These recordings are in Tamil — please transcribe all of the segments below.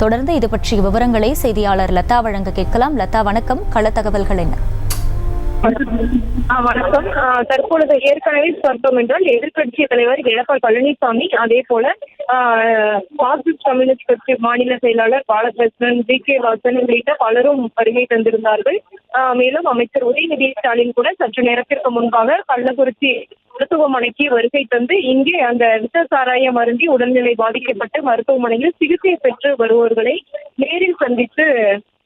தொடர்ந்து இது பற்றிய விவரங்களை செய்தியாளர் லதா வழங்க கேட்கலாம். லதா வணக்கம், கள தகவல்கள் என்ன? வணக்கம். தற்பொழுது ஏற்கனவே பார்த்தோம் என்றால் எதிர்கட்சி தலைவர் எடப்பாடி பழனிசாமி, அதே போல மார்க்சிஸ்ட் கம்யூனிஸ்ட் கட்சி மாநில செயலாளர் பாலகிருஷ்ணன், ஜி.கே. வாசன் உள்ளிட்ட பலரும் வருகை தந்திருந்தார்கள். மேலும் அமைச்சர் உதயநிதி ஸ்டாலின் கூட சற்று நேரத்திற்கு முன்பாக கள்ளக்குறிச்சி மருத்துவமனைக்கு வருகை தந்து இங்கே அந்த விஷ சாராயம் அருந்தி உடல்நிலை பாதிக்கப்பட்டு மருத்துவமனையில் சிகிச்சை பெற்று வருவோர்களை நேரில் சந்தித்து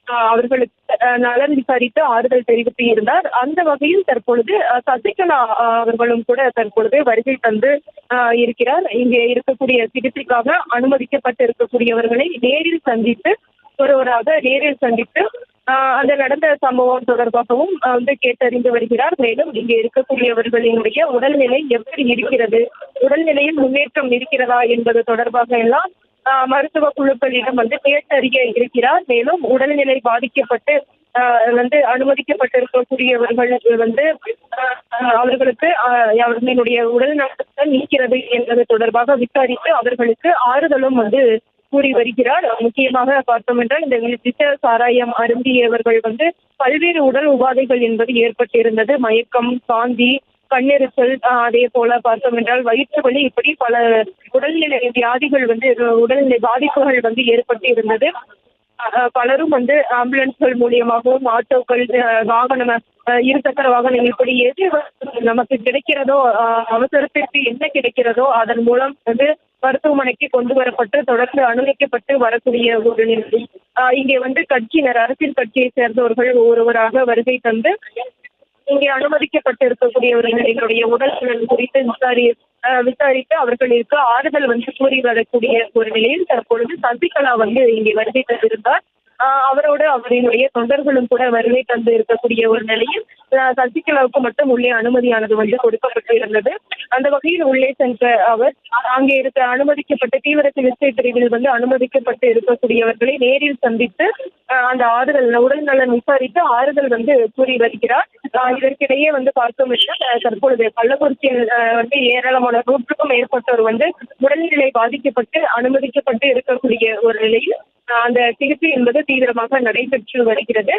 அவர்களுக்கு நலன் விசாரித்து ஆறுதல் தெரிவித்து இருந்தார். அந்த வகையில் தற்பொழுது சசிகலா அவர்களும் கூட தற்பொழுது வருகை தந்து இருக்கிறார். இங்கே இருக்கக்கூடிய சிகிச்சைக்காக அனுமதிக்கப்பட்டு இருக்கக்கூடியவர்களை நேரில் சந்தித்து ஒருவராக நேரில் சந்தித்து அந்த நடந்த சம்பவம் தொடர்பாகவும் கேட்டறிந்து வருகிறார். மேலும் இங்கே இருக்கக்கூடியவர்களினுடைய உடல்நிலை எப்படி இருக்கிறது, உடல்நிலையில் முன்னேற்றம் இருக்கிறதா என்பது தொடர்பாக எல்லாம் மருத்துவ குழுக்களிடம் கேட்டறிய இருக்கிறார். மேலும் உடல்நிலை பாதிக்கப்பட்டு அனுமதிக்கப்பட்டிருக்கக்கூடியவர்கள் அவர்களுக்கு அவர்களுடைய உடல் நலன் நீக்கிறது என்பது தொடர்பாக விசாரித்து அவர்களுக்கு ஆறுதலும் கூறி வருகிறார். முக்கியமாக பார்த்தோம் என்றால் இந்த விஷ சாராயம் அருந்தியவர்கள் பல்வேறு உடல் உபாதைகள் என்பது ஏற்பட்டிருந்தது. மயக்கம், சாந்தி, கண்ணெரிச்சல், அதே போல பார்த்தோம் என்றால் வயிற்று வலி, இப்படி பல உடல்நிலை வியாதிகள் உடல்நிலை பாதிப்புகள் ஏற்பட்டு இருந்தது. பலரும் ஆம்புலன்ஸ்கள் மூலியமாகவும் ஆட்டோக்கள், வாகனம், இருசக்கர வாகனம், இப்படி எது நமக்கு கிடைக்கிறதோ அவசரத்திற்கு என்ன கிடைக்கிறதோ அதன் மூலம் மருத்துவமனைக்கு கொண்டு வரப்பட்டு தொடர்ந்து அனுமதிக்கப்பட்டு வரக்கூடிய ஒரு நிலை. இங்கே கட்சியினர், அரசியல் கட்சியை சேர்ந்தவர்கள் ஒருவராக வருகை தந்து இங்கே அனுமதிக்கப்பட்டு இருக்கக்கூடியவர்களுடைய உடல் நலன் குறித்து விசாரித்து அவர்களுக்கு ஆறுதல் கூறி வரக்கூடிய ஒரு நிலையில் தற்பொழுது சசிகலா இங்கே வருகை தந்திருந்தார். அவரோடு அவரினுடைய தொண்டர்களும் கூட வருகை தந்து இருக்கக்கூடிய ஒரு நிலையில் சசிகலாவுக்கு மட்டும் உள்ளே அனுமதியானது கொடுக்கப்பட்டு இருந்தது. அந்த வகையில் உள்ளே சென்ற அவர் அங்கே இருக்க அனுமதிக்கப்பட்ட தீவிர சிகிச்சை பிரிவில் அனுமதிக்கப்பட்டு இருக்கக்கூடியவர்களை நேரில் சந்தித்து அந்த ஆறுதல், உடல் நலன் விசாரித்து ஆறுதல் கூறி வருகிறார். இதற்கிடையே பார்த்தோம் என்றால் தற்பொழுது கள்ளக்குறிச்சியில் ஏராளமான 100க்கும் மேற்பட்டோர் உடல்நிலை பாதிக்கப்பட்டு அனுமதிக்கப்பட்டு இருக்கக்கூடிய ஒரு நிலையில் அந்த சிகிச்சை என்பது தீவிரமாக நடைபெற்று வருகிறது.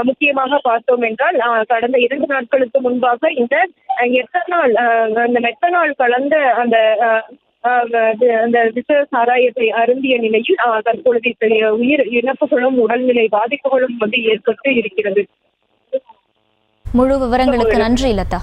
முக்கியமாக பார்த்தோம் என்றால் கடந்த 2 நாட்களுக்கு முன்பாக இந்த மெத்தனால் கலந்த அந்த விஷ சாராயத்தை அருந்திய நிலையில் தற்பொழுது உயிர் இழப்புகளும் உடல்நிலை பாதிப்புகளும் ஏற்பட்டு இருக்கிறது. முழு விவரங்களுக்கு நன்றி லதா.